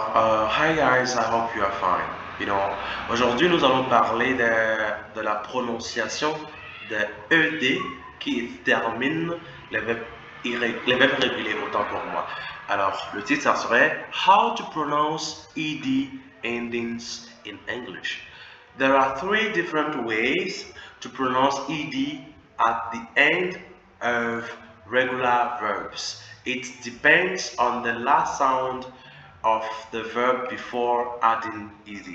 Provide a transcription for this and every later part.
Hi guys, I hope you are fine. Aujourd'hui nous allons parler de la prononciation de ED qui termine les verbes réguliers autant pour moi. Alors, le titre ça serait How to pronounce ED endings in English. There are three different ways to pronounce ED at the end of regular verbs. It depends on the last sound of the verb before adding ed.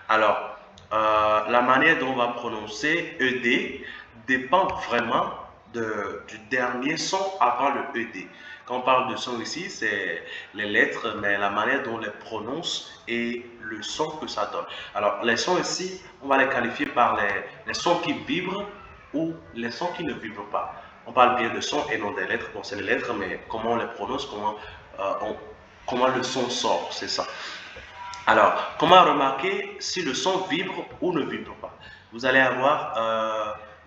Alors, la manière dont on va prononcer ed dépend vraiment du dernier son avant le ed. Quand on parle de son ici, c'est les lettres, mais la manière dont on les prononce et le son que ça donne. Alors, les sons ici, on va les qualifier par les sons qui vibrent ou les sons qui ne vibrent pas. On parle bien de sons et non des lettres. Bon, c'est les lettres, mais comment on les prononce, comment le son sort, c'est ça. Alors, comment remarquer si le son vibre ou ne vibre pas? Vous allez avoir,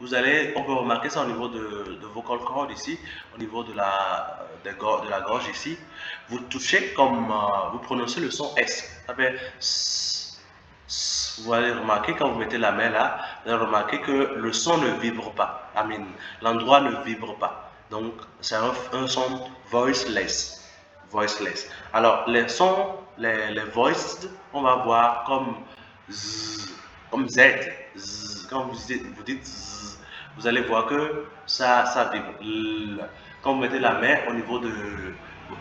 on peut remarquer ça au niveau de vocal cord ici, au niveau de la gorge ici. Vous touchez comme, vous prononcez le son S. Ça fait vous allez remarquer quand vous mettez la main là, vous allez remarquer que le son ne vibre pas. L'endroit ne vibre pas. Donc, c'est un son voiceless. Voiceless. Alors, les sons, les voiced, on va voir comme Z, comme Z. Z. Quand vous dites Z, vous allez voir que ça vibre. L. Quand vous mettez la main au niveau de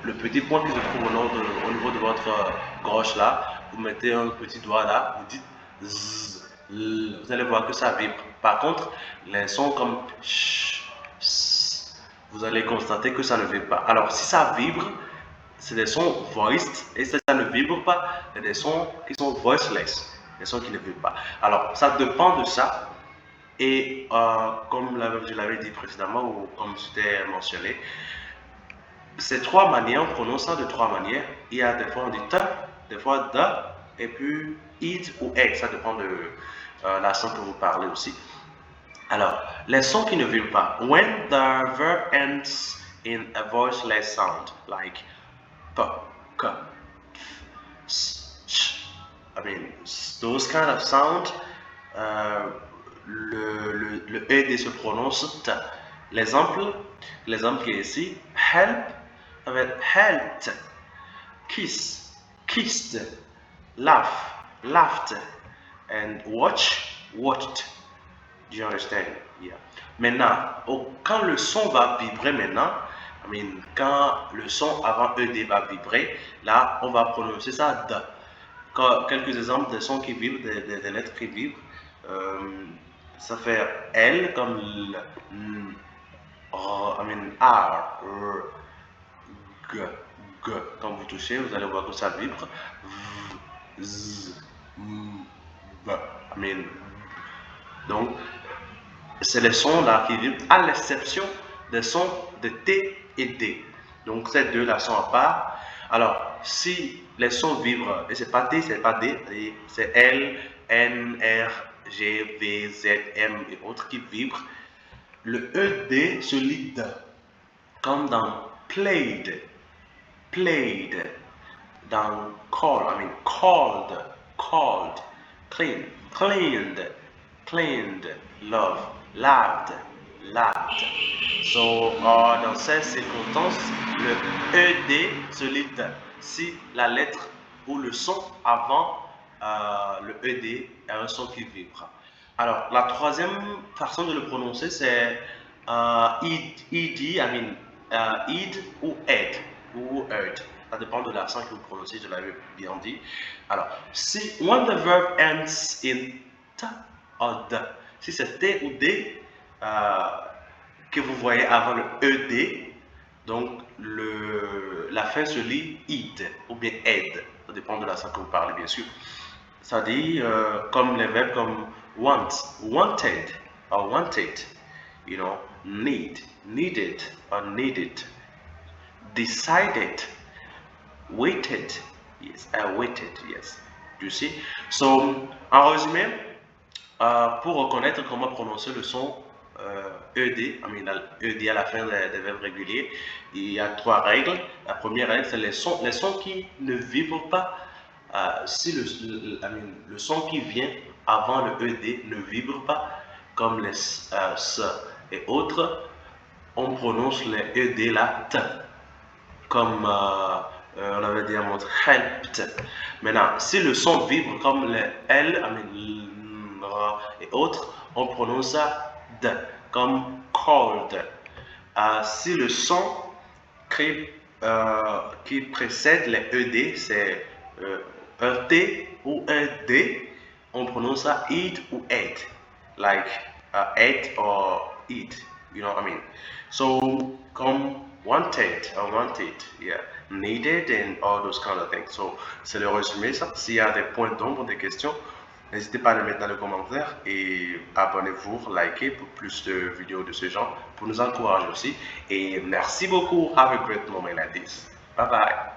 le petit point qui se trouve au niveau de votre gorge là, vous mettez un petit doigt là, vous dites Z, L. Vous allez voir que ça vibre. Par contre, les sons comme ch, s, vous allez constater que ça ne vibre pas. Alors, si ça vibre, c'est des sons voiced, et si ça ne vibre pas, c'est des sons qui sont voiceless, des sons qui ne vibrent pas. Alors, ça dépend de ça, et comme je l'avais dit précédemment, ou comme c'était mentionné, ces trois manières, on prononce ça de trois manières. Il y a des fois on dit te, des fois de, et puis it ou et, ça dépend de l'accent que vous parlez aussi. Alors, les sons qui ne vibrent pas. When the verb ends in a voiceless sound, like p, k, s, ch. Those kind of sound, le ED se prononce T. L'exemple qui est ici, help, avec helped, kiss, kissed, laugh, laughed, and watch, watched. Do you understand? Yeah. Maintenant, quand le son va vibrer maintenant, quand le son avant ED va vibrer, là, on va prononcer ça D. Quelques exemples de sons qui vibrent, des lettres qui vibrent. Ça fait L comme L, R, G, G. Quand vous touchez, vous allez voir que ça vibre. V, Z, M, B. Donc, c'est les sons là qui vibrent, à l'exception des sons de T et D. Donc, ces deux-là sont à part. Alors, si les sons vibrent, et c'est pas T, c'est pas D, c'est L, N, R, G, V, Z, M et autres qui vibrent, le ED se lit D, comme dans played, played, dans called, called, clean, cleaned, cleaned, love, loved, loved. So, dans ces circonstances, le ED se lit si la lettre ou le son avant le ED est un son qui vibre. Alors, la troisième façon de le prononcer, c'est id ou ed ou ed. Ça dépend de l'accent que vous prononcez, je l'avais bien dit. Alors, si when the verb ends in t or d, si c'est t ou d que vous voyez avant le ed, donc la fin se lit id ou bien ed. Ça dépend de l'accent que vous parlez, bien sûr. Ça dit comme les verbes comme want, wanted, or wanted, need, needed, or needed, decided, waited, yes, waited, yes. You see? So, en résumé, pour reconnaître comment prononcer le son ED, ED à la fin des verbes réguliers, il y a trois règles. La première règle, c'est les sons qui ne vibrent pas Si le son qui vient avant le ED ne vibre pas, comme les S et autres, on prononce les ED là, T, comme on avait dit à mon helped. Maintenant, si le son vibre comme les L, et autres, on prononce ça D, comme cold. Si le son qui précède les ED, c'est un T ou un D, on prononce ça eat ou ate, like ate or eat, you know what I mean? So, comme wanted, yeah, needed and all those kind of things. So, c'est le résumé, ça. S'il y a des points d'ombre, des questions, n'hésitez pas à les mettre dans les commentaires et abonnez-vous, likez pour plus de vidéos de ce genre, pour nous encourager aussi. Et merci beaucoup. Have a great moment like this. Bye bye.